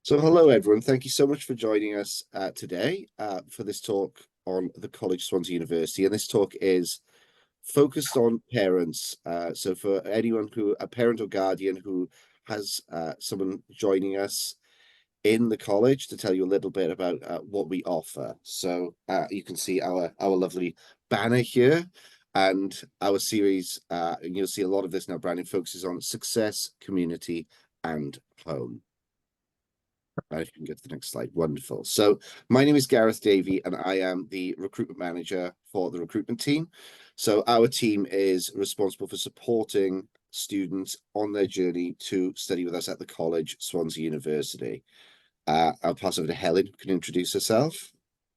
So hello everyone, thank you so much for joining us today for this talk on the College Swansea University. And this talk is focused on parents. So for anyone a parent or guardian who has someone joining us in the college to tell you a little bit about what we offer. So you can see our lovely banner here and our series, and you'll see a lot of this now. Branding focuses on success, community, and home. If you can get to the next slide, wonderful. So my name is Gareth Davey and I am the recruitment manager for the recruitment team. So our team is responsible for supporting students on their journey to study with us at the college, Swansea University. I'll pass over to Helen, who can introduce herself.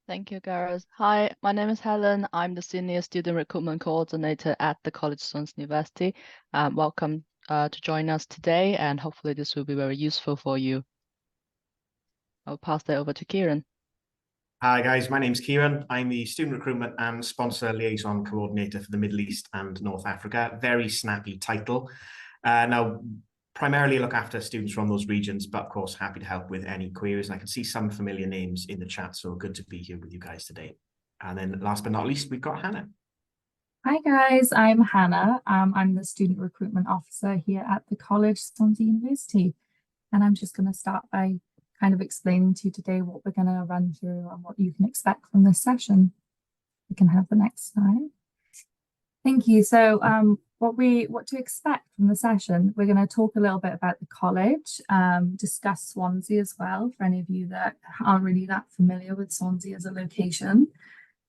Thank you, Gareth. Hi, my name is Helen. I'm the Senior Student Recruitment Coordinator at the College Swansea University. Welcome to join us today, and hopefully this will be very useful for you. I'll pass that over to Kieran. Hi guys, my name's Kieran. I'm the Student Recruitment and Sponsor Liaison Coordinator for the Middle East and North Africa. Very snappy title. Now, primarily look after students from those regions, but of course, happy to help with any queries. And I can see some familiar names in the chat, so good to be here with you guys today. And then last but not least, we've got Hannah. Hi guys, I'm Hannah. I'm the Student Recruitment Officer here at the College Swansea University. And I'm just going to start by kind of explaining to you today what we're going to run through and what you can expect from this session. We can have the next slide. Thank you. So what to expect from the session, we're going to talk a little bit about the college, discuss Swansea as well, for any of you that aren't really that familiar with Swansea as a location.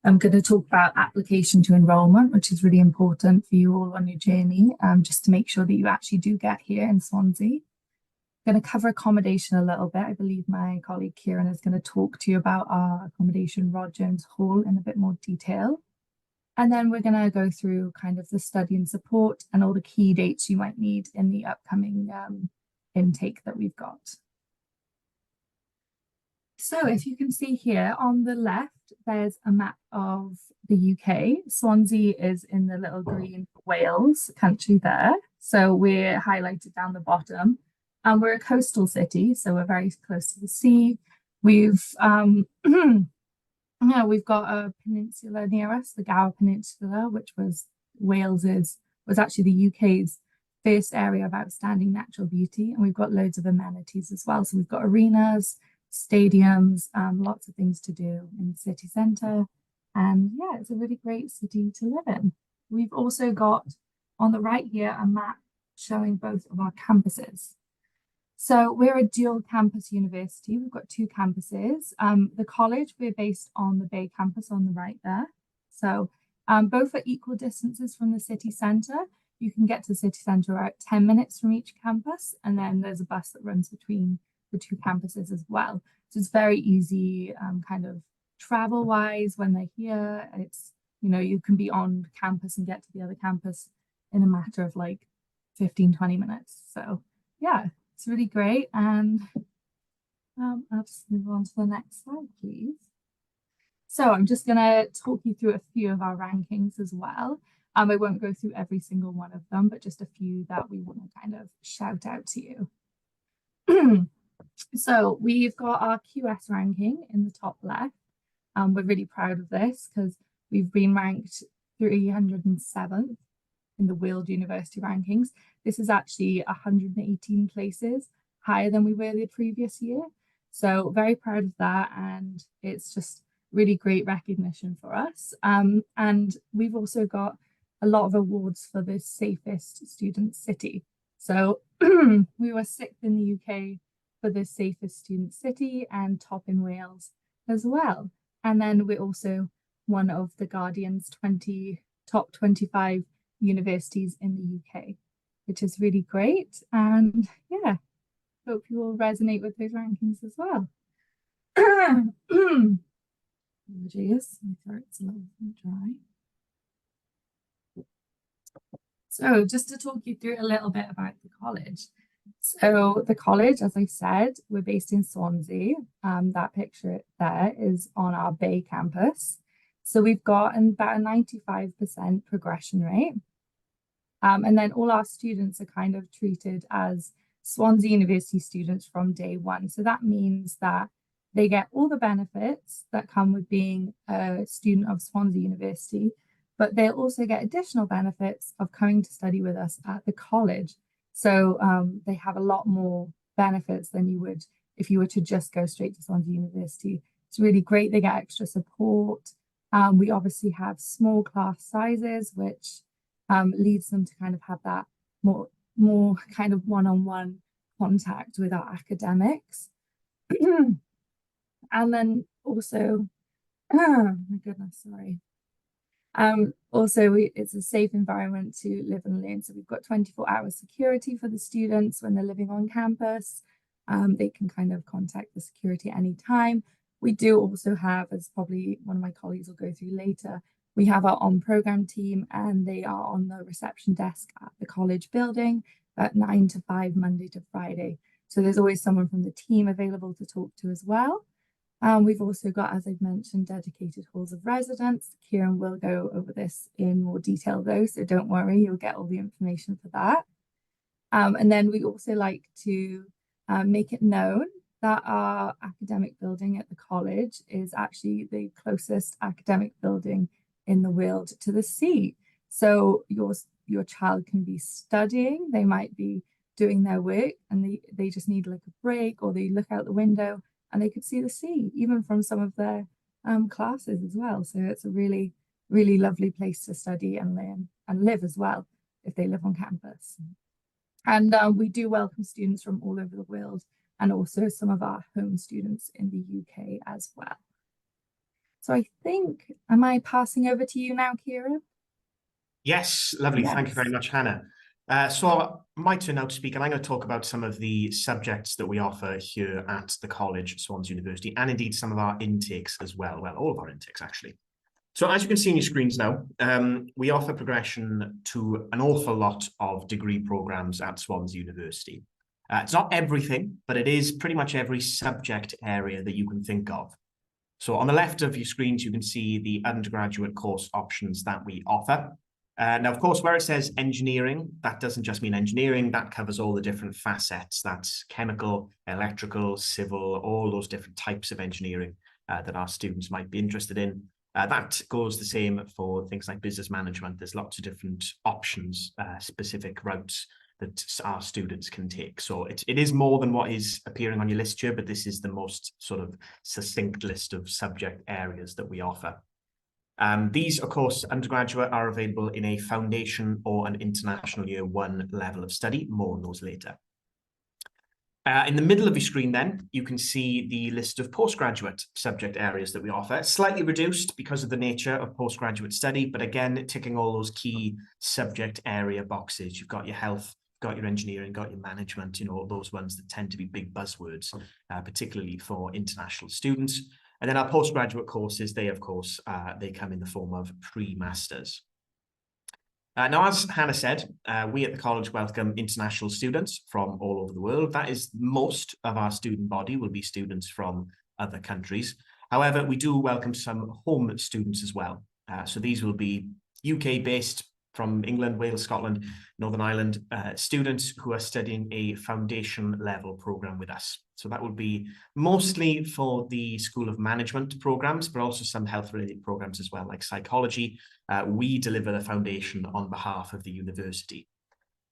I'm going to talk about application to enrolment, which is really important for you all on your journey, just to make sure that you actually do get here in Swansea. Going to cover accommodation a little bit. I believe my colleague Kieran is going to talk to you about our accommodation, Rod Jones Hall, in a bit more detail. And then we're going to go through kind of the study and support and all the key dates you might need in the upcoming intake that we've got. So if you can see here on the left, there's a map of the UK. Swansea is in the little green Wales country there. So we're highlighted down the bottom. And we're a coastal city, so we're very close to the sea. We've we've got a peninsula near us, the Gower Peninsula, which was actually the UK's first area of outstanding natural beauty, and we've got loads of amenities as well. So we've got arenas, stadiums, lots of things to do in the city centre, and yeah, it's a really great city to live in. We've also got on the right here a map showing both of our campuses. So we're a dual campus university. We've got two campuses. The college, we're based on the Bay campus on the right there. So both are equal distances from the city centre. You can get to the city centre about 10 minutes from each campus. And then there's a bus that runs between the two campuses as well. So it's very easy kind of travel wise when they're here. It's, you can be on campus and get to the other campus in a matter of like 15-20 minutes. So yeah. It's really great, and I'll just move on to the next slide, please. So I'm just going to talk you through a few of our rankings as well. I won't go through every single one of them, but just a few that we want to kind of shout out to you. So we've got our QS ranking in the top left. We're really proud of this because we've been ranked 307th in the World University rankings. This is actually 118 places higher than we were the previous year. So very proud of that, and it's just really great recognition for us. And we've also got a lot of awards for the safest student city. So we were 6th in the UK for the safest student city and top in Wales as well. And then we're also one of the Guardian's top 25 universities in the UK, which is really great. And yeah, hope you all resonate with those rankings as well. Apologies, my throat's a little dry. So just to talk you through a little bit about the college. So the college, as I said, we're based in Swansea. That picture there is on our Bay campus. So we've got about a 95% progression rate. And then all our students are kind of treated as Swansea University students from day one. So that means that they get all the benefits that come with being a student of Swansea University, but they'll also get additional benefits of coming to study with us at the college. So they have a lot more benefits than you would if you were to just go straight to Swansea University. It's really great. They get extra support. We obviously have small class sizes, which leads them to kind of have that more kind of one-on-one contact with our academics. And then also, oh my goodness, sorry. Also, it's a safe environment to live and learn. So we've got 24-hour security for the students when they're living on campus. They can kind of contact the security at any time. We do also have, as probably one of my colleagues will go through later, we have our on-program team, and they are on the reception desk at the college building at 9 to 5, Monday to Friday. So there's always someone from the team available to talk to as well. We've also got, as I've mentioned, dedicated halls of residence. Kieran will go over this in more detail though, so don't worry, you'll get all the information for that. And then we also like to make it known that our academic building at the college is actually the closest academic building in the world to the sea. So your child can be studying, they might be doing their work, and they just need like a break, or they look out the window and they could see the sea, even from some of their classes as well. So it's a really, really lovely place to study and learn and live as well, if they live on campus. And we do welcome students from all over the world, and also some of our home students in the UK as well. So I think, am I passing over to you now, Kieran? Yes, lovely. Yes. Thank you very much, Hannah. So my turn now to speak, and I'm going to talk about some of the subjects that we offer here at the college, Swansea University, and indeed some of our intakes as well. Well, all of our intakes, actually. So as you can see on your screens now, we offer progression to an awful lot of degree programs at Swansea University. It's not everything, but it is pretty much every subject area that you can think of. So on the left of your screens, you can see the undergraduate course options that we offer. Now, of course, where it says engineering, that doesn't just mean engineering, that covers all the different facets. That's chemical, electrical, civil, all those different types of engineering that our students might be interested in. That goes the same for things like business management. There's lots of different options, specific routes that our students can take. So it is more than what is appearing on your list here, but this is the most sort of succinct list of subject areas that we offer. These, of course, undergraduate are available in a foundation or an international year 1 level of study. More on those later. In the middle of your screen then, you can see the list of postgraduate subject areas that we offer. Slightly reduced because of the nature of postgraduate study, but again, ticking all those key subject area boxes. You've got your health, got your engineering, got your management, you know, those ones that tend to be big buzzwords, particularly for international students. And then our postgraduate courses, they, of course, they come in the form of pre-masters. Now, as Hannah said, we at the college welcome international students from all over the world. That is, most of our student body will be students from other countries. However, we do welcome some home students as well. So these will be UK-based, from England, Wales, Scotland, Northern Ireland, students who are studying a foundation level program with us. So that would be mostly for the School of Management programs, but also some health related programs as well, like psychology. We deliver the foundation on behalf of the university.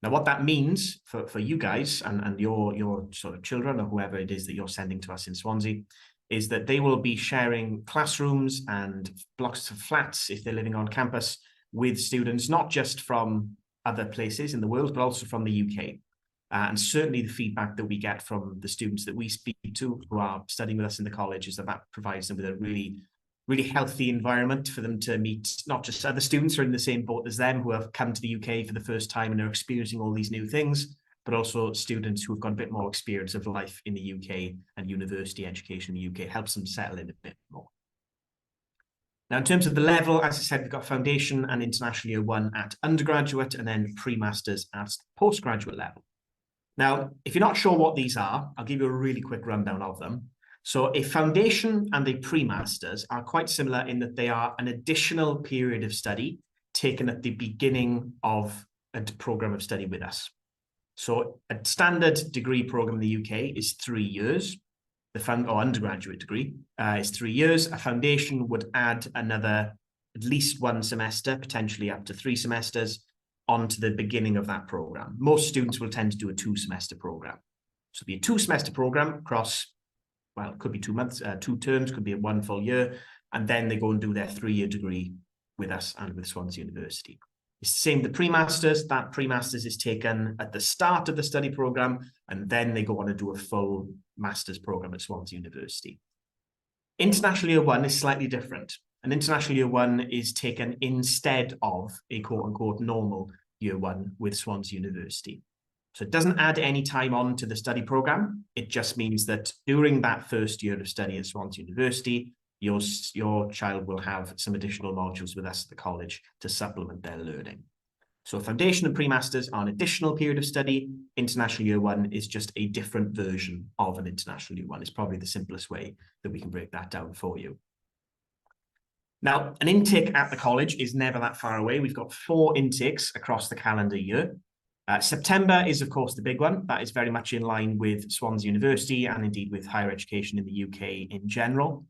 Now, what that means for you guys and your sort of children, or whoever it is that you're sending to us in Swansea, is that they will be sharing classrooms and blocks of flats if they're living on campus with students, not just from other places in the world, but also from the UK. And certainly the feedback that we get from the students that we speak to who are studying with us in the college is that provides them with a really, really healthy environment for them to meet not just other students who are in the same boat as them, who have come to the UK for the first time and are experiencing all these new things, but also students who have got a bit more experience of life in the UK, and university education in the UK helps them settle in a bit more. Now, in terms of the level, as I said, we've got foundation and international year 1 at undergraduate, and then pre-masters at postgraduate level. Now, if you're not sure what these are, I'll give you a really quick rundown of them. So a foundation and a pre-masters are quite similar in that they are an additional period of study taken at the beginning of a program of study with us. So a standard degree program in the UK is 3 years. Or undergraduate degree is 3 years. A foundation would add another at least 1 semester, potentially up to 3 semesters, onto the beginning of that program. Most students will tend to do a 2-semester program. So it'll be a 2-semester program across, well, it could be 2 months, 2 terms, could be 1 full year, and then they go and do their 3-year degree with us and with Swansea University. It's the same, the pre-masters. That pre-masters is taken at the start of the study program, and then they go on to do a full master's program at Swansea University. International Year 1 is slightly different. An International Year 1 is taken instead of a quote-unquote normal Year 1 with Swansea University. So it doesn't add any time on to the study program. It just means that during that first year of study at Swansea University, your child will have some additional modules with us at the college to supplement their learning. So foundation and pre-masters are an additional period of study. International Year 1 is just a different version of an International Year 1. It's probably the simplest way that we can break that down for you. Now, an intake at the college is never that far away. We've got 4 intakes across the calendar year. September is, of course, the big one. That is very much in line with Swansea University and indeed with higher education in the UK in general.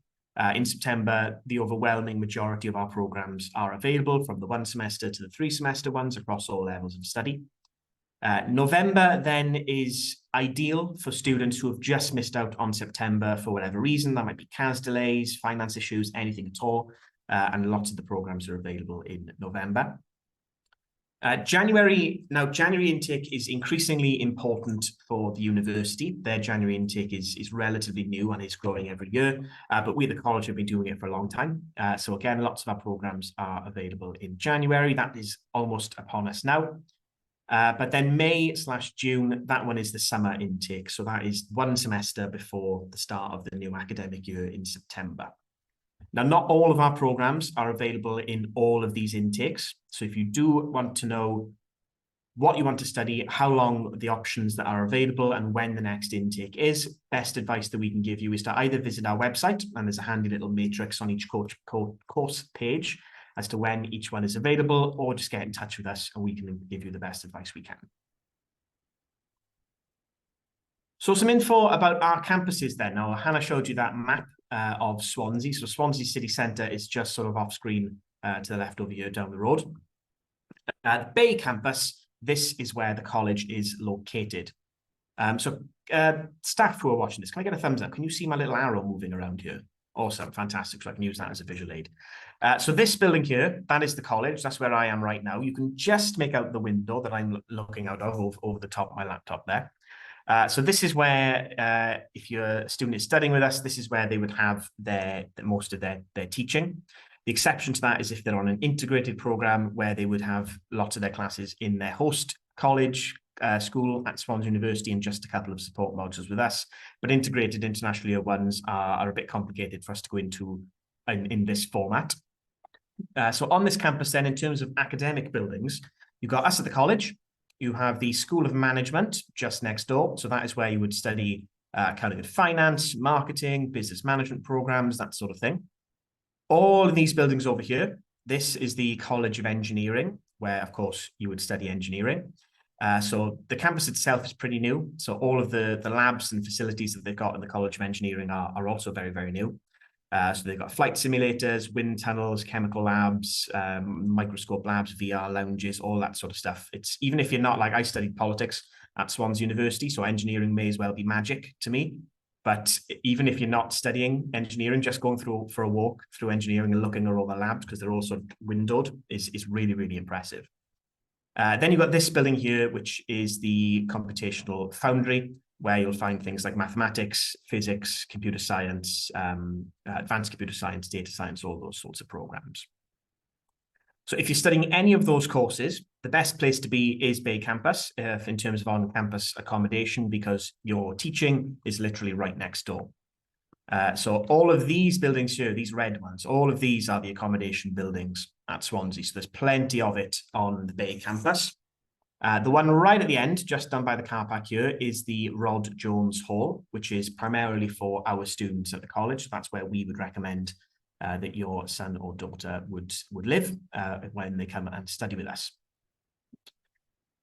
In September, the overwhelming majority of our programs are available, from the 1 semester to the 3-semester ones across all levels of study. November then is ideal for students who have just missed out on September for whatever reason. That might be CAS delays, finance issues, anything at all. And lots of the programs are available in November. January intake is increasingly important for the university. Their January intake is relatively new and is growing every year, but we at the college have been doing it for a long time. So again, lots of our programs are available in January. That is almost upon us now. But then May/June, that one is the summer intake. So that is 1 semester before the start of the new academic year in September. Now, not all of our programs are available in all of these intakes. So if you do want to know what you want to study, how long the options that are available, and when the next intake is, best advice that we can give you is to either visit our website, and there's a handy little matrix on each course page as to when each one is available, or just get in touch with us and we can give you the best advice we can. So some info about our campuses then. Now, Hannah showed you that map of Swansea. So Swansea City Centre is just sort of off screen to the left over here down the road. The Bay campus, this is where the college is located. Staff who are watching this, can I get a thumbs up? Can you see my little arrow moving around here? Awesome, fantastic. So I can use that as a visual aid. So this building here, that is the college. That's where I am right now. You can just make out the window that I'm looking out of over the top of my laptop there. So this is where, if your student is studying with us, this is where they would have most of their teaching. The exception to that is if they're on an integrated program where they would have lots of their classes in their host college, school at Swansea University, and just a couple of support modules with us. But integrated International Year 1s are a bit complicated for us to go into in this format. So on this campus then, in terms of academic buildings, you've got us at the college. You have the School of Management just next door. So that is where you would study accounting and finance, marketing, business management programs, that sort of thing. All of these buildings over here, this is the College of Engineering, where, of course, you would study engineering. So the campus itself is pretty new. So all of the labs and facilities that they've got in the College of Engineering are also very, very new. So they've got flight simulators, wind tunnels, chemical labs, microscope labs, VR lounges, all that sort of stuff. It's even if you're not, like I studied politics at Swansea University, so engineering may as well be magic to me. But even if you're not studying engineering, just going through for a walk through engineering and looking at all the labs, because they're all sort of windowed, is really, really impressive. Then you've got this building here, which is the Computational Foundry, where you'll find things like mathematics, physics, computer science, advanced computer science, data science, all those sorts of programs. So if you're studying any of those courses, the best place to be is Bay Campus in terms of on-campus accommodation, because your teaching is literally right next door. So all of these buildings here, these red ones, all of these are the accommodation buildings at Swansea. So there's plenty of it on the Bay Campus. The one right at the end, just down by the car park here, is the Rod Jones Hall, which is primarily for our students at the college. That's where we would recommend that your son or daughter would live when they come and study with us.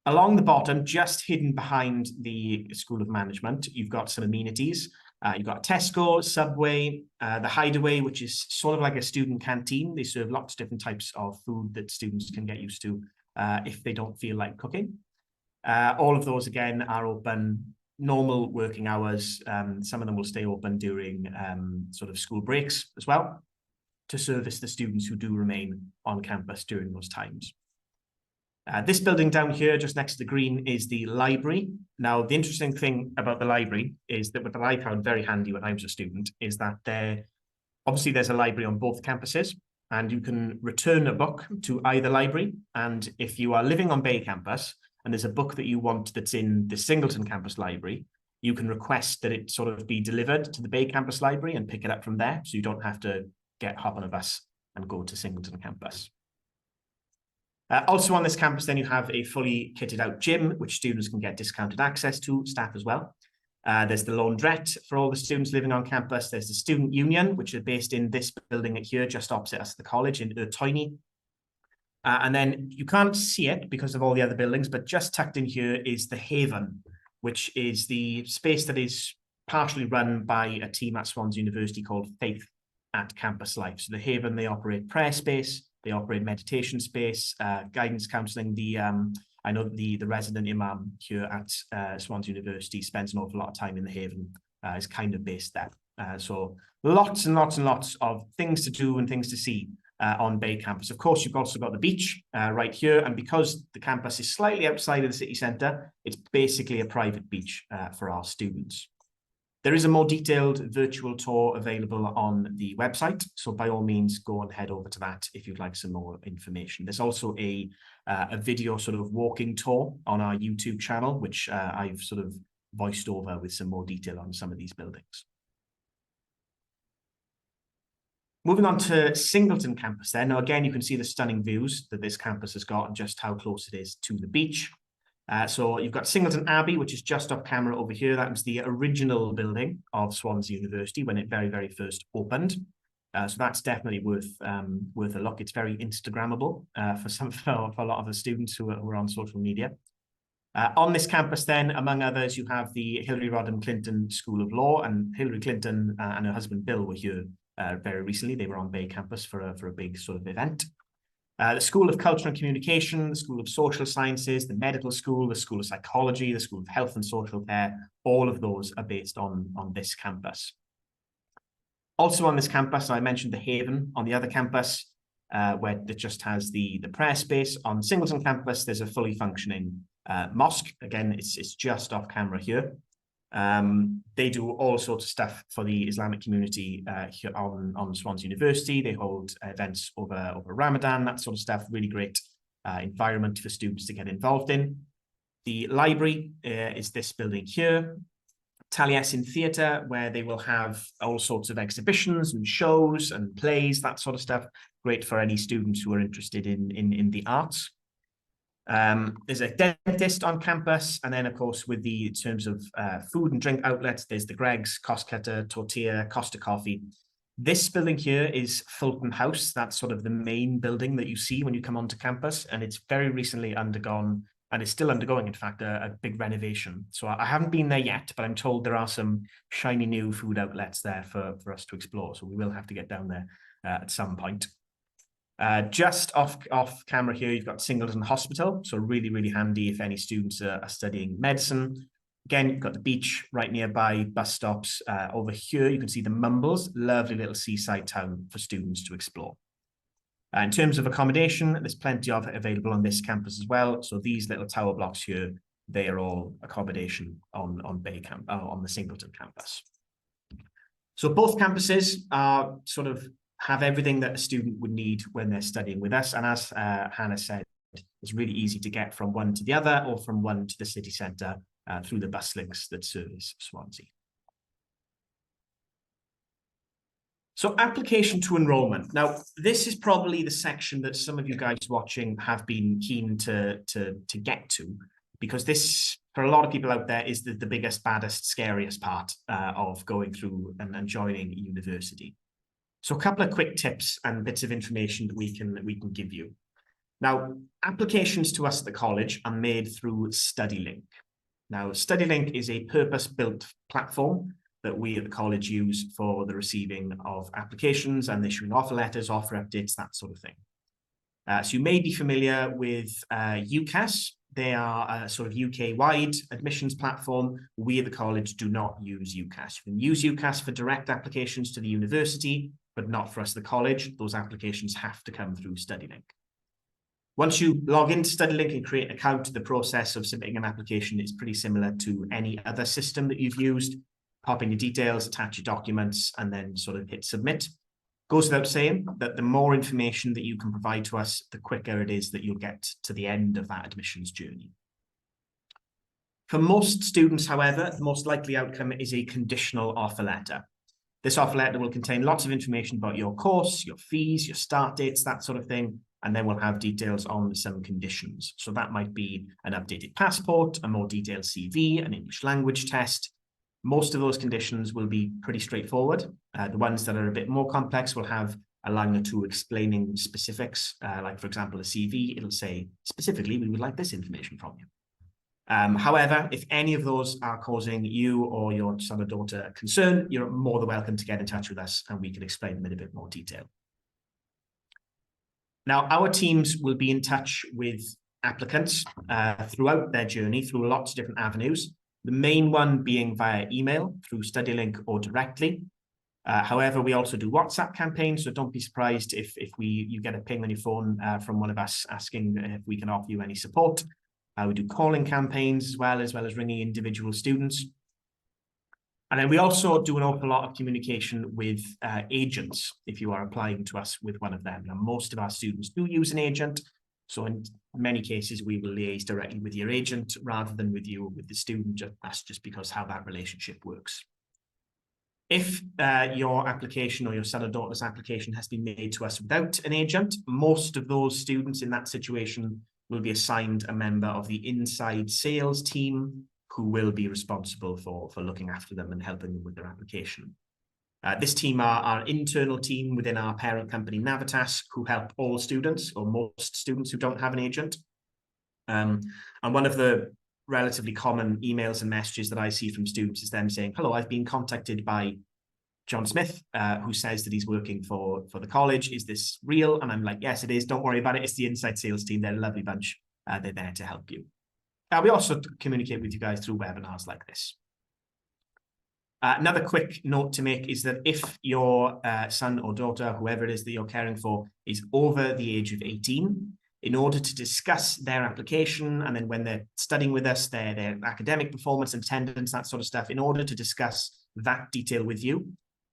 Along the bottom, just hidden behind the School of Management, you've got some amenities. You've got Tesco, Subway, the Hideaway, which is sort of like a student canteen. They serve lots of different types of food that students can get used to if they don't feel like cooking. All of those, again, are open normal working hours. Some of them will stay open during sort of school breaks as well, to service the students who do remain on campus during those times. This building down here, just next to the green, is the library. Now, the interesting thing about the library is that what I found very handy when I was a student is that obviously there's a library on both campuses, and you can return a book to either library. And if you are living on Bay campus and there's a book that you want that's in the Singleton campus library, you can request that it sort of be delivered to the Bay campus library and pick it up from there, so you don't have to hop on a bus and go to Singleton campus. Also on this campus, then you have a fully kitted out gym, which students can get discounted access to, staff as well. There's the laundrette for all the students living on campus. There's the student union, which is based in this building here, just opposite us at the college in Urtoini. And then you can't see it because of all the other buildings, but just tucked in here is the Haven, which is the space that is partially run by a team at Swansea University called Faith at Campus Life. So the Haven, they operate prayer space, they operate meditation space, guidance counselling. I know the resident imam here at Swansea University spends an awful lot of time in the Haven, is kind of based there. So lots and lots and lots of things to do and things to see on Bay campus. Of course, you've also got the beach right here, and because the campus is slightly outside of the city centre, it's basically a private beach for our students. There is a more detailed virtual tour available on the website, so by all means go and head over to that if you'd like some more information. There's also a video sort of walking tour on our YouTube channel, which I've sort of voiced over with some more detail on some of these buildings. Moving on to Singleton campus then. Now again, you can see the stunning views that this campus has got and just how close it is to the beach. So you've got Singleton Abbey, which is just off camera over here. That was the original building of Swansea University when it very, very first opened. So that's definitely worth a look. It's very Instagrammable for a lot of the students who are on social media. On this campus then, among others, you have the Hillary Rodham Clinton School of Law, and Hillary Clinton and her husband Bill were here very recently. They were on Bay campus for a big sort of event. The School of Culture and Communication, the School of Social Sciences, the Medical School, the School of Psychology, the School of Health and Social Care, all of those are based on this campus. Also on this campus, I mentioned the Haven on the other campus, where it just has the prayer space. On Singleton campus, there's a fully functioning mosque. Again, it's just off camera here. They do all sorts of stuff for the Islamic community here on Swansea University. They hold events over Ramadan, that sort of stuff. Really great environment for students to get involved in. The library is this building here. Taliesin Theatre, where they will have all sorts of exhibitions and shows and plays, that sort of stuff. Great for any students who are interested in the arts. There's a dentist on campus, and then of course with the terms of food and drink outlets, there's the Greggs, Costcutter, Tortilla, Costa Coffee. This building here is Fulton House. That's sort of the main building that you see when you come onto campus, and it's very recently undergone, and it's still undergoing, in fact, a big renovation. So I haven't been there yet, but I'm told there are some shiny new food outlets there for us to explore, so we will have to get down there at some point. Just off camera here, you've got Singleton Hospital, so really, really handy if any students are studying medicine. Again, you've got the beach right nearby, bus stops. Over here, you can see the Mumbles, lovely little seaside town for students to explore. In terms of accommodation, there's plenty of it available on this campus as well. So these little tower blocks here, they are all accommodation on the Singleton campus. So both campuses are sort of have everything that a student would need when they're studying with us. And as Hannah said, it's really easy to get from one to the other or from one to the city centre through the bus links that service Swansea. So application to enrolment. Now, this is probably the section that some of you guys watching have been keen to get to, because this, for a lot of people out there, is the biggest, baddest, scariest part of going through and joining university. So a couple of quick tips and bits of information that we can give you. Now, applications to us at the college are made through StudyLink. Now, StudyLink is a purpose-built platform that we at the college use for the receiving of applications and issuing offer letters, offer updates, that sort of thing. So you may be familiar with UCAS. They are a sort of UK-wide admissions platform. We at the college do not use UCAS. You can use UCAS for direct applications to the university, but not for us at the college. Those applications have to come through StudyLink. Once you log into StudyLink and create an account, the process of submitting an application is pretty similar to any other system that you've used. Pop in your details, attach your documents, and then sort of hit submit. Goes without saying that the more information that you can provide to us, the quicker it is that you'll get to the end of that admissions journey. For most students, however, the most likely outcome is a conditional offer letter. This offer letter will contain lots of information about your course, your fees, your start dates, that sort of thing, and then we'll have details on some conditions. So that might be an updated passport, a more detailed CV, an English language test. Most of those conditions will be pretty straightforward. The ones that are a bit more complex will have a line or two explaining specifics. Like, for example, a CV, it'll say, specifically, we would like this information from you. However, if any of those are causing you or your son or daughter concern, you're more than welcome to get in touch with us and we can explain them in a bit more detail. Now, our teams will be in touch with applicants throughout their journey through lots of different avenues. The main one being via email, through StudyLink or directly. However, we also do WhatsApp campaigns, so don't be surprised if you get a ping on your phone from one of us asking if we can offer you any support. We do calling campaigns as well as ringing individual students. And then we also do an awful lot of communication with agents if you are applying to us with one of them. Now, most of our students do use an agent. So in many cases, we will liaise directly with your agent rather than with you or with the student. That's just because how that relationship works. If your application or your son or daughter's application has been made to us without an agent, most of those students in that situation will be assigned a member of the inside sales team who will be responsible for looking after them and helping them with their application. This team are our internal team within our parent company, Navitas, who help all students or most students who don't have an agent. And one of the relatively common emails and messages that I see from students is them saying, hello, I've been contacted by John Smith, who says that he's working for the college. Is this real? And I'm like, yes, it is. Don't worry about it. It's the inside sales team. They're a lovely bunch. They're there to help you. We also communicate with you guys through webinars like this. Another quick note to make is that if your son or daughter, whoever it is that you're caring for, is over the age of 18, in order to discuss their application, and then when they're studying with us, their academic performance, attendance, that sort of stuff, in order to discuss that detail with you,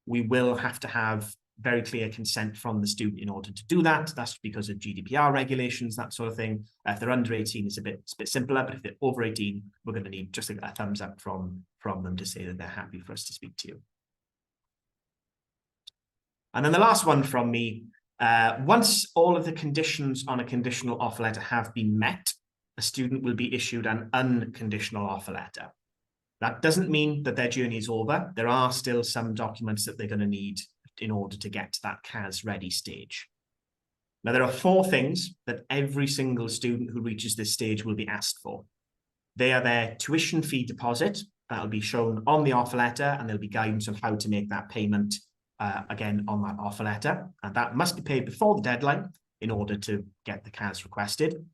we will have to have very clear consent from the student in order to do that. That's because of GDPR regulations, that sort of thing. If they're under 18, it's a bit simpler, but if they're over 18, we're going to need just a thumbs up from them to say that they're happy for us to speak to you. And then the last one from me, once all of the conditions on a conditional offer letter have been met, a student will be issued an unconditional offer letter. That doesn't mean that their journey is over. There are still some documents that they're going to need in order to get to that CAS ready stage. Now, there are 4 things that every single student who reaches this stage will be asked for. They are their tuition fee deposit. That'll be shown on the offer letter, and there'll be guidance on how to make that payment again on that offer letter. And that must be paid before the deadline in order to get the CAS requested.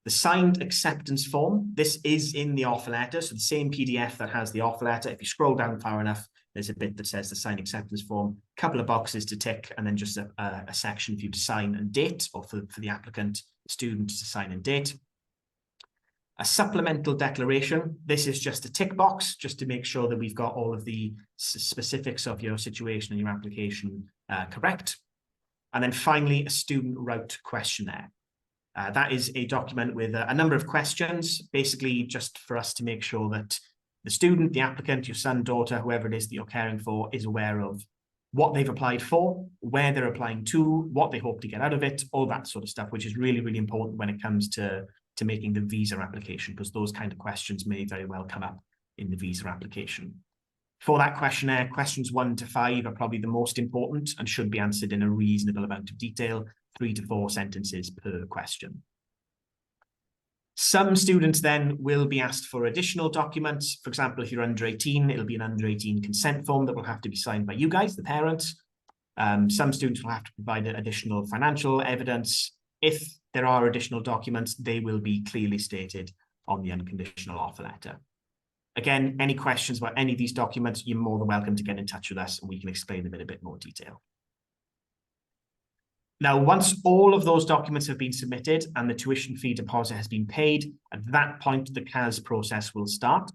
The signed acceptance form, this is in the offer letter, so the same PDF that has the offer letter. If you scroll down far enough, there's a bit that says the signed acceptance form, a couple of boxes to tick, and then just a section for you to sign and date, or for the applicant, student to sign and date. A supplemental declaration. This is just a tick box, just to make sure that we've got all of the specifics of your situation and your application correct. And then finally, a student route questionnaire. That is a document with a number of questions, basically just for us to make sure that the student, the applicant, your son, daughter, whoever it is that you're caring for, is aware of what they've applied for, where they're applying to, what they hope to get out of it, all that sort of stuff, which is really, really important when it comes to making the visa application, because those kind of questions may very well come up in the visa application. For that questionnaire, questions 1 to 5 are probably the most important and should be answered in a reasonable amount of detail. 3 to 4 sentences per question. Some students then will be asked for additional documents. For example, if you're under 18, it'll be an under 18 consent form that will have to be signed by you guys, the parents. Some students will have to provide additional financial evidence. If there are additional documents, they will be clearly stated on the unconditional offer letter. Again, any questions about any of these documents, you're more than welcome to get in touch with us and we can explain them in a bit more detail. Now, once all of those documents have been submitted and the tuition fee deposit has been paid, at that point, the CAS process will start.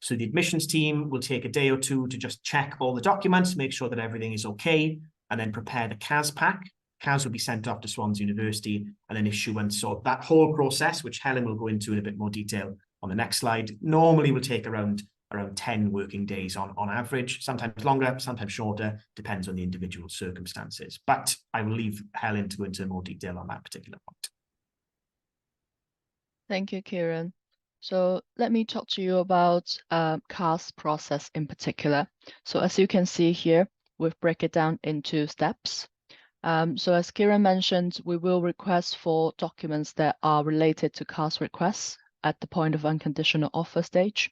So the admissions team will take a day or two to just check all the documents, make sure that everything is okay, and then prepare the CAS pack. CAS will be sent off to Swansea University and then issuance. So that whole process, which Helen will go into in a bit more detail on the next slide, normally will take around 10 working days on average, sometimes longer, sometimes shorter, depends on the individual circumstances. But I will leave Helen to go into more detail on that particular point. Thank you, Kieran. So let me talk to you about CAS process in particular. So as you can see here, we've break it down into steps. So as Kieran mentioned, we will request for documents that are related to CAS requests at the point of unconditional offer stage.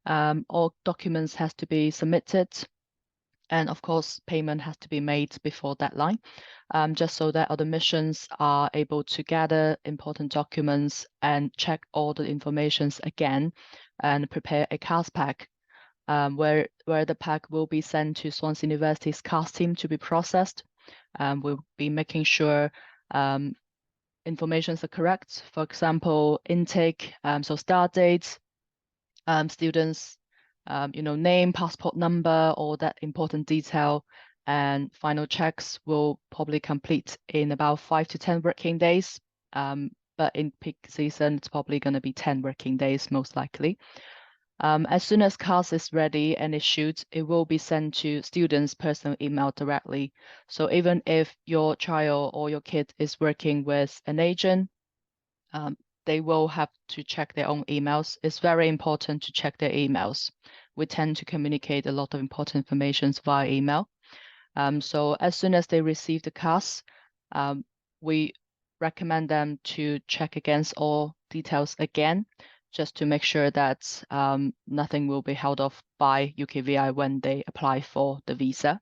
All documents has to be submitted, and of course payment has to be made before deadline, just so that other missions are able to gather important documents and check all the informations again and prepare a CAS pack, where the pack will be sent to Swansea University's CAS team to be processed. We'll be making sure informations are correct. For example, intake, so start dates, students, name, passport number, all that important detail, and final checks will probably complete in about 5 to 10 working days. But in peak season, it's probably going to be 10 working days, most likely. As soon as CAS is ready and issued, it will be sent to students' personal email directly. So even if your child or your kid is working with an agent, they will have to check their own emails. It's very important to check their emails. We tend to communicate a lot of important information via email. So as soon as they receive the CAS, we recommend them to check against all details again, just to make sure that nothing will be held off by UKVI when they apply for the visa.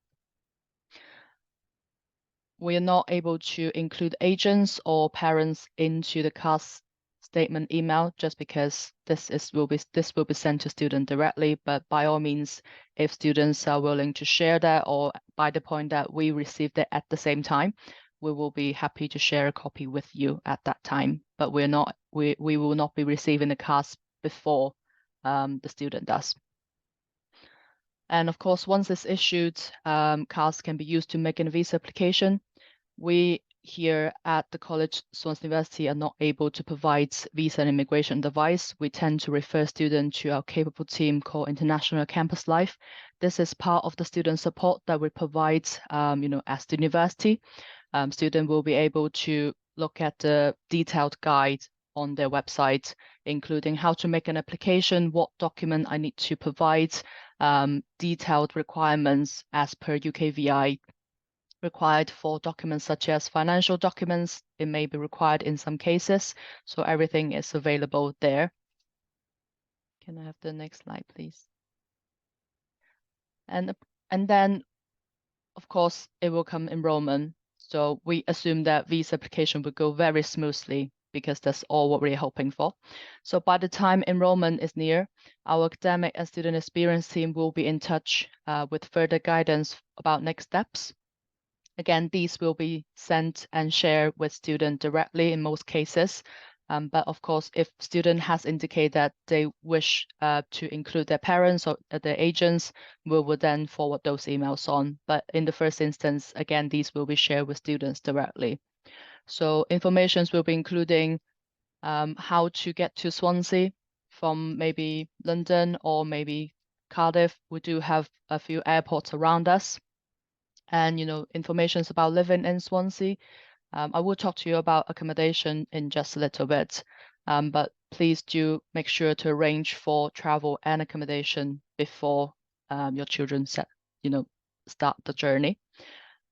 We are not able to include agents or parents into the CAS statement email, just because this will be sent to student directly. But by all means, if students are willing to share that, or by the point that we received it at the same time, we will be happy to share a copy with you at that time. But we will not be receiving the CAS before the student does. And of course, once it's issued, CAS can be used to make a visa application. We here at the College Swansea University are not able to provide visa and immigration advice. We tend to refer students to our capable team called International Campus Life. This is part of the student support that we provide, as the university. Student will be able to look at the detailed guide on their website, including how to make an application, what document I need to provide, detailed requirements as per UKVI required for documents such as financial documents. It may be required in some cases, so everything is available there. Can I have the next slide, please? And then, of course, it will come enrollment. So we assume that visa application will go very smoothly, because that's all what we're hoping for. So by the time enrollment is near, our academic and student experience team will be in touch with further guidance about next steps. Again, these will be sent and shared with student directly in most cases. But of course, if student has indicated that they wish to include their parents or their agents, we will then forward those emails on. But in the first instance, again, these will be shared with students directly. So information will be including how to get to Swansea from maybe London or maybe Cardiff. We do have a few airports around us. And information about living in Swansea. I will talk to you about accommodation in just a little bit, but please do make sure to arrange for travel and accommodation before your children start the journey.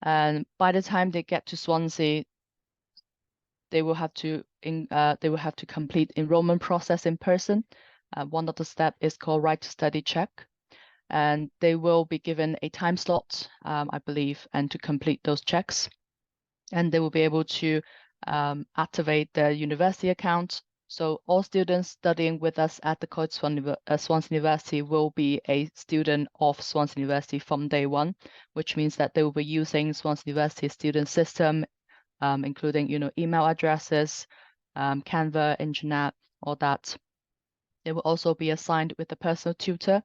And by the time they get to Swansea, they will have to complete enrollment process in person. One of the steps is called right to study check, and they will be given a time slot, I believe, and to complete those checks, and they will be able to activate their university account. So all students studying with us at the College Swansea University will be a student of Swansea University from day one, which means that they will be using Swansea University student system, including email addresses, Canva, internet, all that. They will also be assigned with a personal tutor.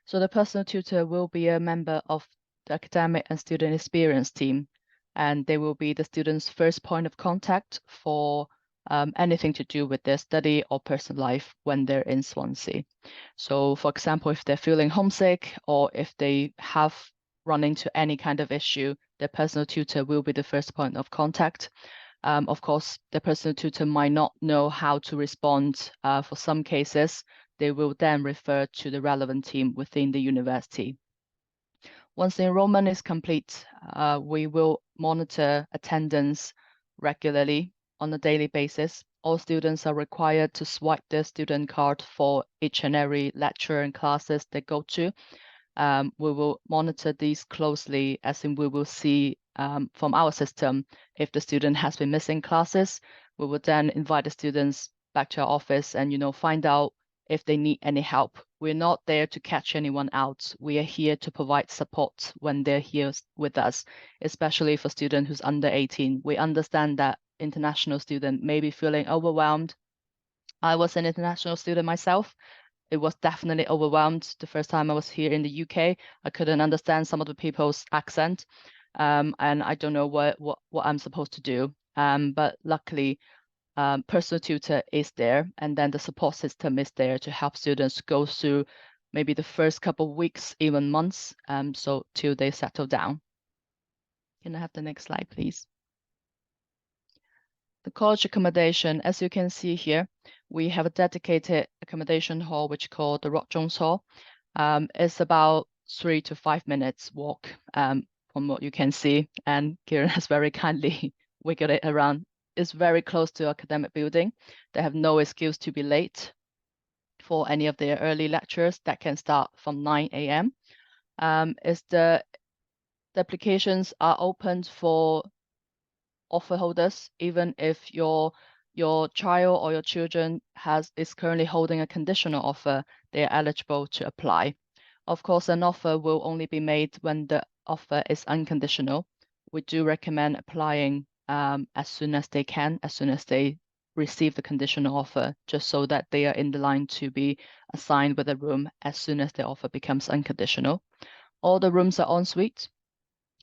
So the personal tutor will be a member of the academic and student experience team, and they will be the student's first point of contact for anything to do with their study or personal life when they're in Swansea. So for example, if they're feeling homesick or if they have run into any kind of issue, their personal tutor will be the first point of contact. Of course, the personal tutor might not know how to respond for some cases. They will then refer to the relevant team within the university. Once the enrollment is complete, we will monitor attendance regularly on a daily basis. All students are required to swipe their student card for each and every lecture and classes they go to. We will monitor these closely, as in we will see from our system if the student has been missing classes. We will then invite the students back to our office and find out if they need any help. We're not there to catch anyone out. We are here to provide support when they're here with us, especially for students who's under 18. We understand that international student may be feeling overwhelmed. I was an international student myself. It was definitely overwhelmed the first time I was here in the UK. I couldn't understand some of the people's accent, and I don't know what I'm supposed to do. But luckily, personal tutor is there, and then the support system is there to help students go through maybe the first couple of weeks, even months, so till they settle down. Can I have the next slide, please? The college accommodation, as you can see here, we have a dedicated accommodation hall, which is called the Rock Jones Hall. It's about 3 to 5 minutes walk from what you can see, and Kieran has very kindly wiggled it around. It's very close to academic building. They have no excuse to be late for any of their early lectures that can start from 9 a.m. The applications are opened for offer holders, even if your child or your children is currently holding a conditional offer, they are eligible to apply. Of course, an offer will only be made when the offer is unconditional. We do recommend applying as soon as they can, as soon as they receive the conditional offer, just so that they are in the line to be assigned with a room as soon as the offer becomes unconditional. All the rooms are en suite,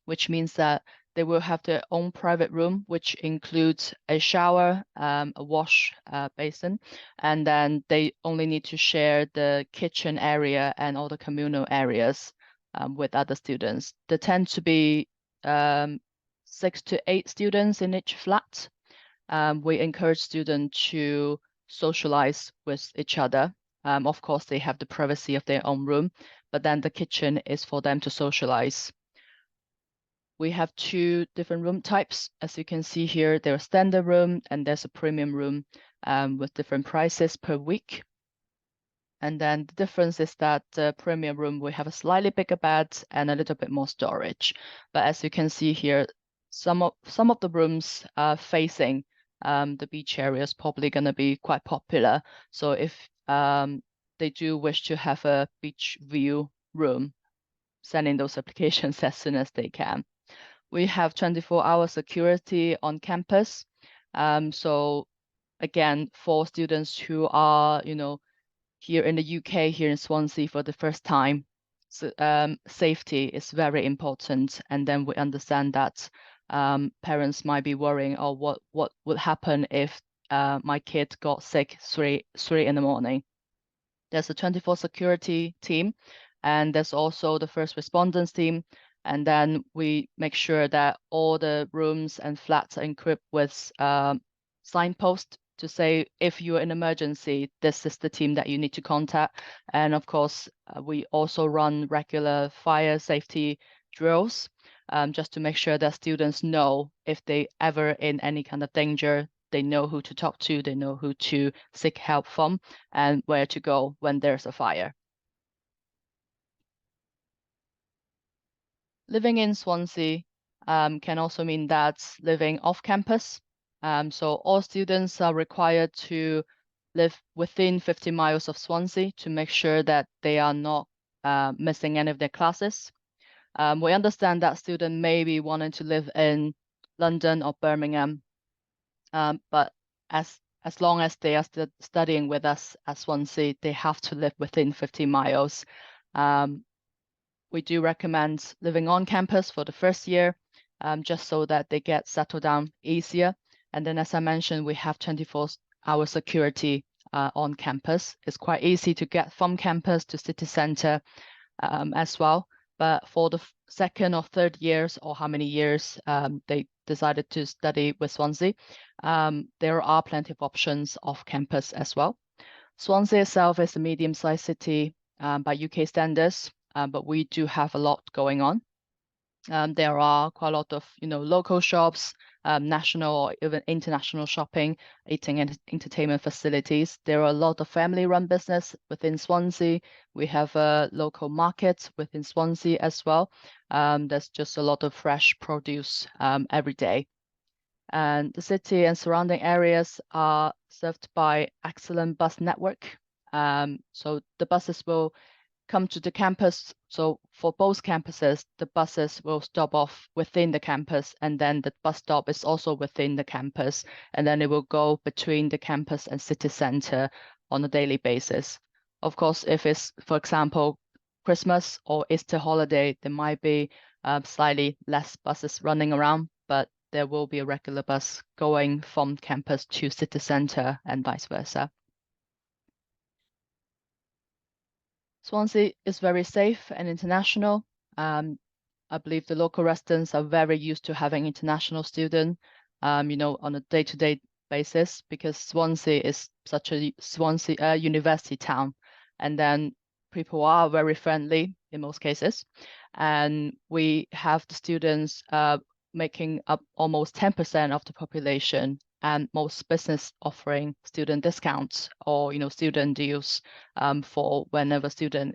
which means that they will have their own private room, which includes a shower, a wash basin, and then they only need to share the kitchen area and all the communal areas with other students. There tend to be 6 to 8 students in each flat. We encourage students to socialize with each other. Of course, they have the privacy of their own room, but then the kitchen is for them to socialize. We have 2 different room types. As you can see here, there's a standard room and there's a premium room with different prices per week. And then the difference is that the premium room, we have a slightly bigger bed and a little bit more storage. But as you can see here, some of the rooms are facing the beach area is probably going to be quite popular. So if they do wish to have a beach view room, send in those applications as soon as they can. We have 24-hour security on campus. So again, for students who are, here in the UK, here in Swansea for the first time, so, safety is very important. And then we understand that parents might be worrying, oh, what would happen if my kid got sick 3 in the morning? There's a 24 security team, and there's also the first responders team. And then we make sure that all the rooms and flats are equipped with signposts to say, if you're in emergency, this is the team that you need to contact. And of course, we also run regular fire safety drills just to make sure that students know if they ever in any kind of danger, they know who to talk to, they know who to seek help from, and where to go when there's a fire. Living in Swansea can also mean that living off campus. So all students are required to live within 50 miles of Swansea to make sure that they are not missing any of their classes. We understand that students may be wanting to live in London or Birmingham, but as long as they are studying with us at Swansea, they have to live within 50 miles. We do recommend living on campus for the first year, just so that they get settled down easier. And then, as I mentioned, we have 24-hour security on campus. It's quite easy to get from campus to city centre as well. But for the second or third years, or how many years they decided to study with Swansea, there are plenty of options off campus as well. Swansea itself is a medium-sized city by UK standards, but we do have a lot going on. There are quite a lot of local shops, national or even international shopping, eating and entertainment facilities. There are a lot of family-run business within Swansea. We have a local market within Swansea as well. There's just a lot of fresh produce every day. And the city and surrounding areas are served by excellent bus network. So the buses will come to the campus. So for both campuses, the buses will stop off within the campus, and then the bus stop is also within the campus, and then it will go between the campus and city centre on a daily basis. Of course, if it's, for example, Christmas or Easter holiday, there might be slightly less buses running around, but there will be a regular bus going from campus to city centre and vice versa. Swansea is very safe and international. I believe the local residents are very used to having international students, on a day-to-day basis, because Swansea is such a university town, and then people are very friendly in most cases, and we have the students making up almost 10% of the population, and most business offering student discounts or student deals for whenever student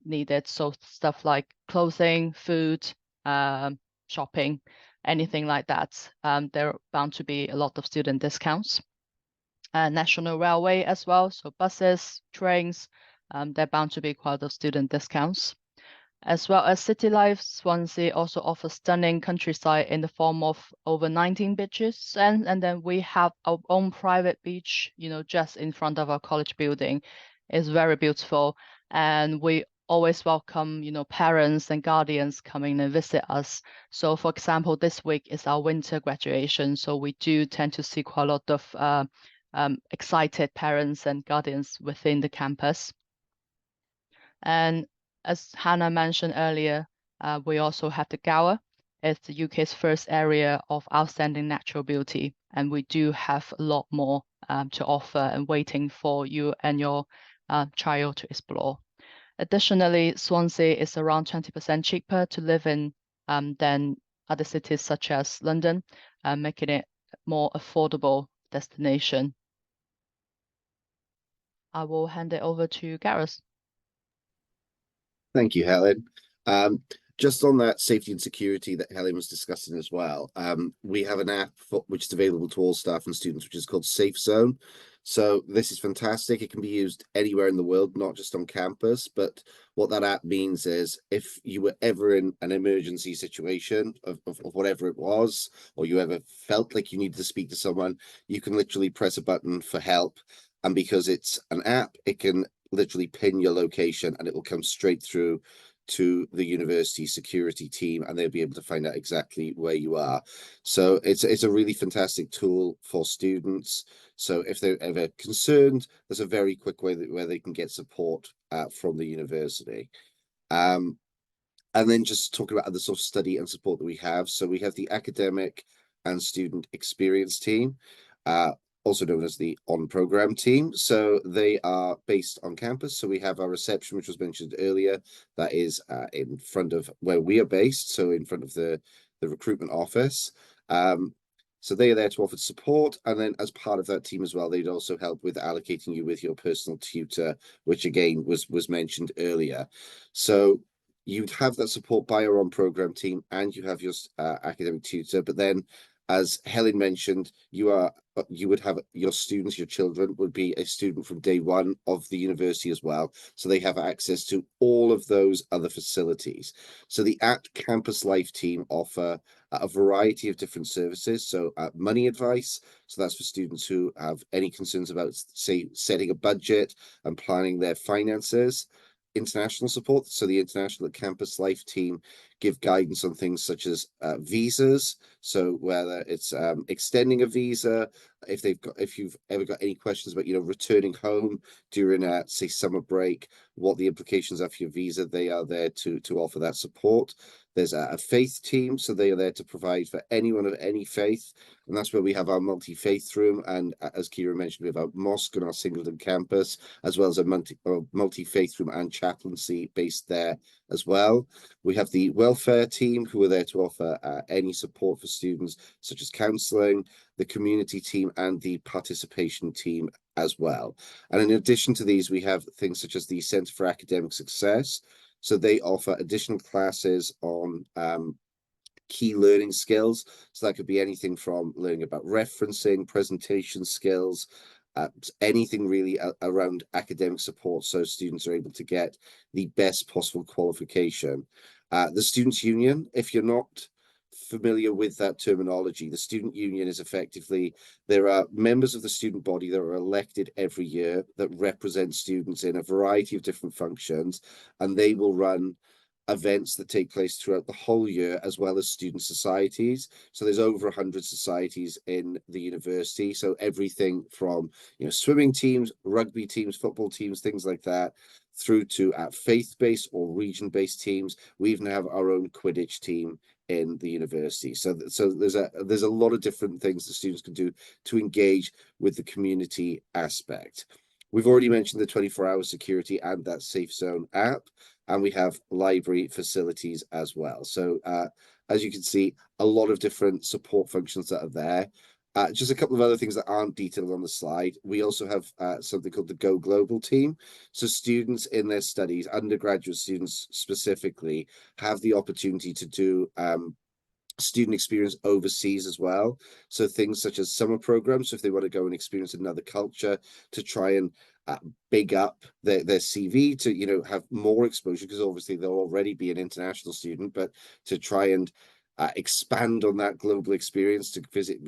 needed. So stuff like clothing, food, shopping, anything like that. There are bound to be a lot of student discounts. National Railway as well, so buses, trains, they're bound to be quite a lot of student discounts. As well as city life, Swansea also offers stunning countryside in the form of over 19 beaches. And then we have our own private beach, just in front of our college building. It's very beautiful. And we always welcome, parents and guardians coming and visit us. So for example, this week is our winter graduation. So we do tend to see quite a lot of excited parents and guardians within the campus. And as Hannah mentioned earlier, we also have the Gower. It's the UK's first area of outstanding natural beauty, and we do have a lot more to offer and waiting for you and your child to explore. Additionally, Swansea is around 20% cheaper to live in than other cities such as London, making it a more affordable destination. I will hand it over to Gareth. Thank you, Helen. Just on that safety and security that Helen was discussing as well, we have an app which is available to all staff and students, which is called Safe Zone. So this is fantastic. It can be used anywhere in the world, not just on campus. But what that app means is if you were ever in an emergency situation of whatever it was, or you ever felt like you needed to speak to someone, you can literally press a button for help. And because it's an app, it can literally pin your location and it will come straight through to the university security team, and they'll be able to find out exactly where you are. So it's a really fantastic tool for students. So if they're ever concerned, there's a very quick way where they can get support from the university. And then just talking about the sort of study and support that we have. So we have the academic and student experience team, also known as the on-program team. So they are based on campus. So we have our reception, which was mentioned earlier, that is in front of where we are based, so in front of the recruitment office. So they are there to offer support, and then as part of that team as well, they'd also help with allocating you with your personal tutor, which again was mentioned earlier. So you'd have that support by our on-program team, and you have your academic tutor. But then, as Helen mentioned, you would have your students, your children would be a student from day one of the university as well. So they have access to all of those other facilities. So the At Campus Life team offer a variety of different services. So money advice, so that's for students who have any concerns about, say, setting a budget and planning their finances. International support, so the International Campus Life team give guidance on things such as visas, so whether it's extending a visa, if you've ever got any questions about returning home during say summer break, what the implications are for your visa, they are there to offer that support. There's a faith team, so they are there to provide for anyone of any faith, and that's where we have our multi-faith room. And as Kira mentioned, we have our mosque on our Singleton campus, as well as a multi-faith room and chaplaincy based there as well. We have the welfare team, who are there to offer any support for students, such as counselling, the community team, and the participation team as well. And in addition to these, we have things such as the Centre for Academic Success. So they offer additional classes on key learning skills. So that could be anything from learning about referencing, presentation skills, anything really around academic support, so students are able to get the best possible qualification. The Students' Union, if you're not familiar with that terminology, the Student Union is effectively, there are members of the student body that are elected every year that represent students in a variety of different functions, and they will run events that take place throughout the whole year, as well as student societies. So there's over 100 societies in the university. So everything from swimming teams, rugby teams, football teams, things like that, through to faith-based or region-based teams. We even have our own Quidditch team in the university. So there's a lot of different things that students can do to engage with the community aspect. We've already mentioned the 24-hour security and that Safe Zone app, and we have library facilities as well. So as you can see, a lot of different support functions that are there. Just a couple of other things that aren't detailed on the slide. We also have something called the Go Global team. So students in their studies, undergraduate students specifically, have the opportunity to do student experience overseas as well. So things such as summer programs, so if they want to go and experience another culture, to try and big up their CV, to have more exposure, because obviously they'll already be an international student, but to try and expand on that global experience, to visit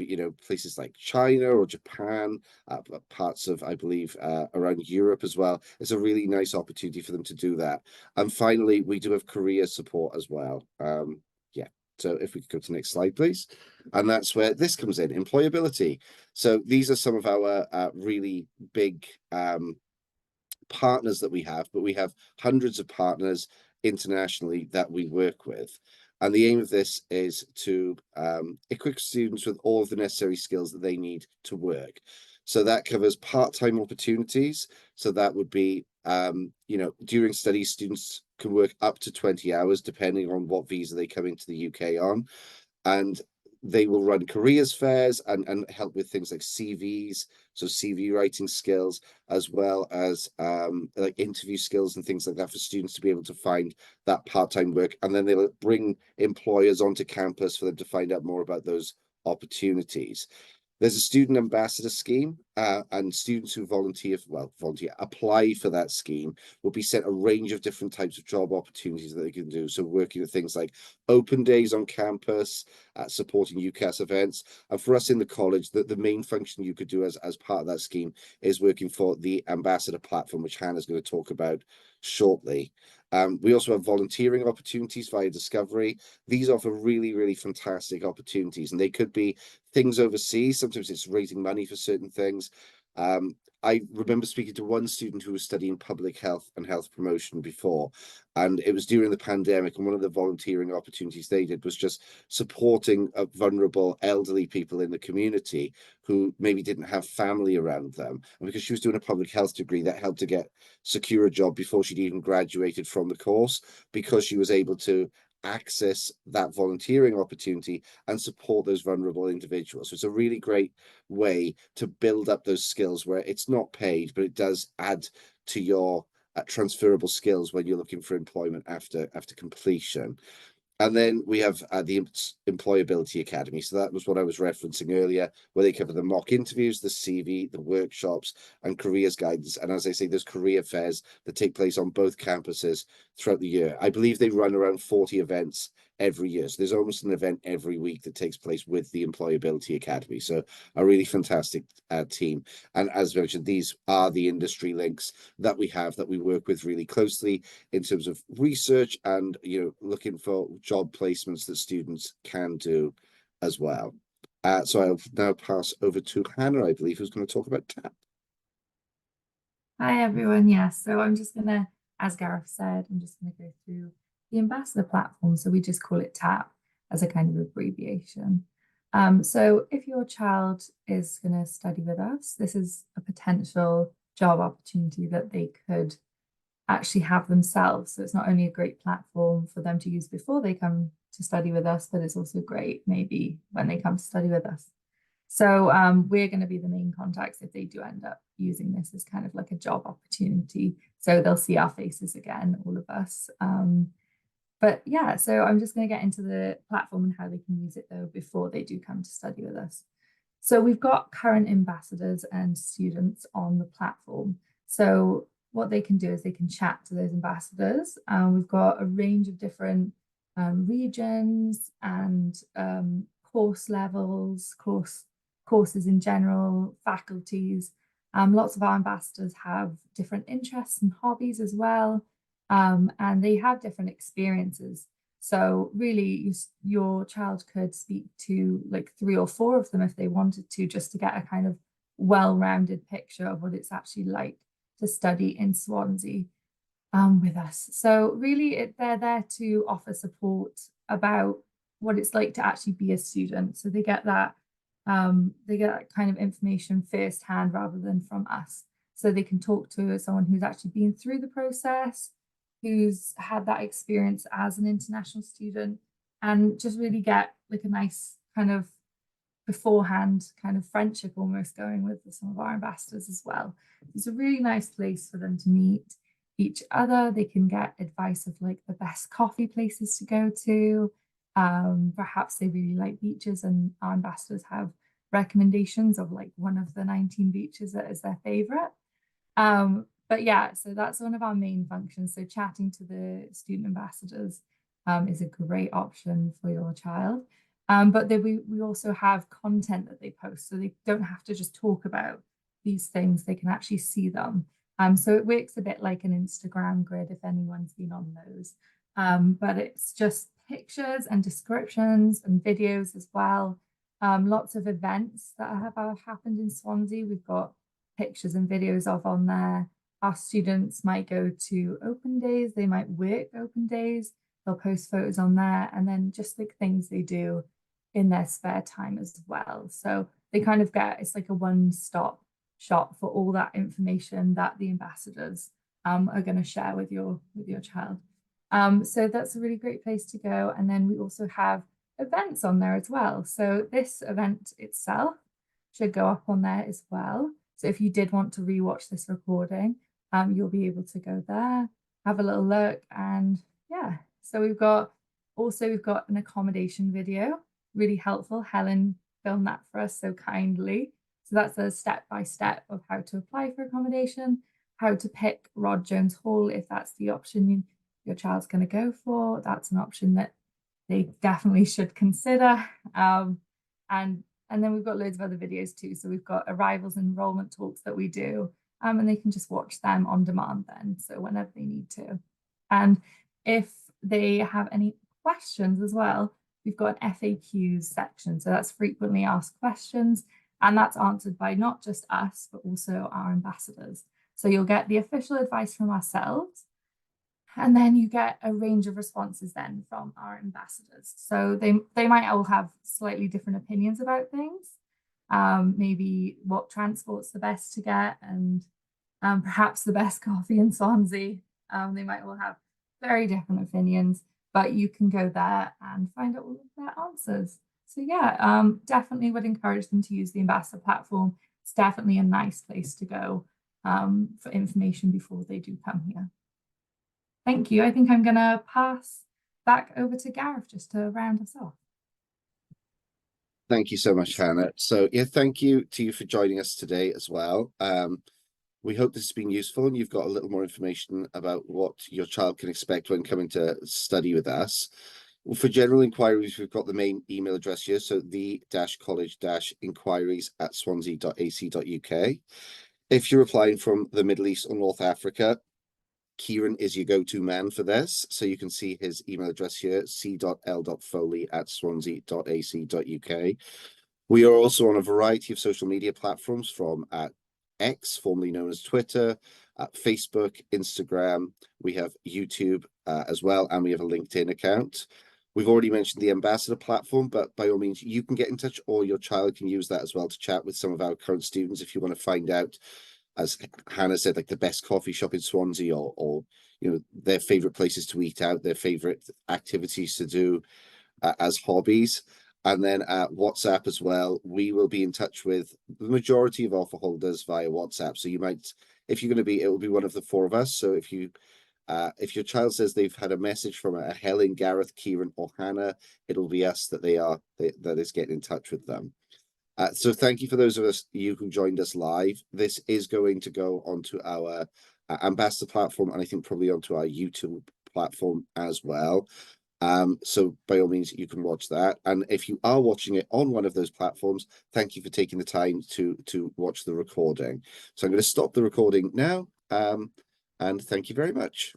places like China or Japan, parts of, I believe, around Europe as well. It's a really nice opportunity for them to do that. And finally, we do have career support as well. So if we could go to the next slide, please. And that's where this comes in, employability. So these are some of our really big partners that we have, but we have hundreds of partners internationally that we work with. And the aim of this is to equip students with all of the necessary skills that they need to work. So that covers part-time opportunities. So that would be, during studies, students can work up to 20 hours, depending on what visa they come into the UK on. And they will run careers fairs and help with things like CVs, so CV writing skills, as well as like interview skills and things like that for students to be able to find that part-time work. And then they'll bring employers onto campus for them to find out more about those opportunities. There's a student ambassador scheme, and students who apply for that scheme will be sent a range of different types of job opportunities that they can do. So working with things like open days on campus, supporting UCAS events. And for us in the college, the main function you could do as part of that scheme is working for the ambassador platform, which Hannah's going to talk about shortly. We also have volunteering opportunities via Discovery. These offer really, really fantastic opportunities, and they could be things overseas. Sometimes it's raising money for certain things. I remember speaking to one student who was studying public health and health promotion before, and it was during the pandemic, and one of the volunteering opportunities they did was just supporting vulnerable elderly people in the community who maybe didn't have family around them. And because she was doing a public health degree, that helped to secure a job before she'd even graduated from the course, because she was able to access that volunteering opportunity and support those vulnerable individuals. So it's a really great way to build up those skills where it's not paid, but it does add to your transferable skills when you're looking for employment after completion. And then we have the Employability Academy. So that was what I was referencing earlier, where they cover the mock interviews, the CV, the workshops, and careers guidance. And as I say, there's career fairs that take place on both campuses throughout the year. I believe they run around 40 events every year. So there's almost an event every week that takes place with the Employability Academy. So a really fantastic team. And as mentioned, these are the industry links that we have that we work with really closely in terms of research and, you know, looking for job placements that students can do as well. So I'll now pass over to Hannah, I believe, who's going to talk about TAP. Hi everyone. Yes, so I'm just gonna, as Gareth said, I'm just gonna go through the ambassador platform. So we just call it TAP as a kind of abbreviation. So if your child is going to study with us, this is a potential job opportunity that they could actually have themselves. So it's not only a great platform for them to use before they come to study with us, but it's also great maybe when they come to study with us. So we're going to be the main contacts if they do end up using this as kind of like a job opportunity. So they'll see our faces again, all of us. But yeah, so I'm just going to get into the platform and how they can use it though before they do come to study with us. So we've got current ambassadors and students on the platform. So what they can do is they can chat to those ambassadors. We've got a range of different regions and course levels, courses in general, faculties. Lots of our ambassadors have different interests and hobbies as well, and they have different experiences. So really, your child could speak to like 3 or 4 of them if they wanted to, just to get a kind of well-rounded picture of what it's actually like to study in Swansea with us. So really, they're there to offer support about what it's like to actually be a student. So they get that kind of information firsthand rather than from us. So they can talk to someone who's actually been through the process, who's had that experience as an international student, and just really get like a nice kind of beforehand kind of friendship almost going with some of our ambassadors as well. It's a really nice place for them to meet each other. They can get advice of like the best coffee places to go to. Perhaps they really like beaches, and our ambassadors have recommendations of like one of the 19 beaches that is their favorite. But yeah, so that's one of our main functions. So chatting to the student ambassadors is a great option for your child. But then we also have content that they post, so they don't have to just talk about these things, they can actually see them. So it works a bit like an Instagram grid if anyone's been on those. But it's just pictures and descriptions and videos as well. Lots of events that have happened in Swansea, we've got pictures and videos of on there. Our students might go to open days, they might work open days, they'll post photos on there, and then just like things they do in their spare time as well. So they kind of get, it's like a one-stop shop for all that information that the ambassadors are going to share with your child. So that's a really great place to go. And then we also have events on there as well. So this event itself should go up on there as well. So if you did want to rewatch this recording, you'll be able to go there, have a little look, and yeah. So we've got an accommodation video, really helpful. Helen filmed that for us so kindly. So that's a step-by-step of how to apply for accommodation, how to pick Rod Jones Hall if that's the option your child's going to go for. That's an option that they definitely should consider. And then we've got loads of other videos too. So we've got arrivals and enrollment talks that we do, and they can just watch them on demand then, so whenever they need to. And if they have any questions as well, we've got an FAQs section. So that's frequently asked questions, and that's answered by not just us, but also our ambassadors. So you'll get the official advice from ourselves, and then you get a range of responses then from our ambassadors. So they might all have slightly different opinions about things, maybe what transport's the best to get, and perhaps the best coffee in Swansea. They might all have very different opinions, but you can go there and find out all of their answers. So yeah, definitely would encourage them to use the Ambassador platform. It's definitely a nice place to go for information before they do come here. Thank you. I think I'm going to pass back over to Gareth just to round us off. Thank you so much, Hannah. So yeah, thank you to you for joining us today as well. We hope this has been useful and you've got a little more information about what your child can expect when coming to study with us. For general inquiries, we've got the main email address here, so the-college-inquiries@swansea.ac.uk. If you're applying from the Middle East or North Africa, Kieran is your go-to man for this. So you can see his email address here, c.l.foley@swansea.ac.uk. We are also on a variety of social media platforms from X, formerly known as Twitter, Facebook, Instagram. We have YouTube as well, and we have a LinkedIn account. We've already mentioned the Ambassador platform, but by all means, you can get in touch or your child can use that as well to chat with some of our current students if you want to find out, as Hannah said, like the best coffee shop in Swansea or you know, their favorite places to eat out, their favorite activities to do as hobbies. And then WhatsApp as well. We will be in touch with the majority of offer holders via WhatsApp. So you might, if you're going to be, it will be one of the four of us. So if your child says they've had a message from a Helen, Gareth, Kieran, or Hannah, it'll be us that that is getting in touch with them. So thank you for those of you who joined us live. This is going to go onto our Ambassador platform, and I think probably onto our YouTube platform as well. So by all means, you can watch that. And if you are watching it on one of those platforms, thank you for taking the time to watch the recording. So I'm going to stop the recording now. And thank you very much.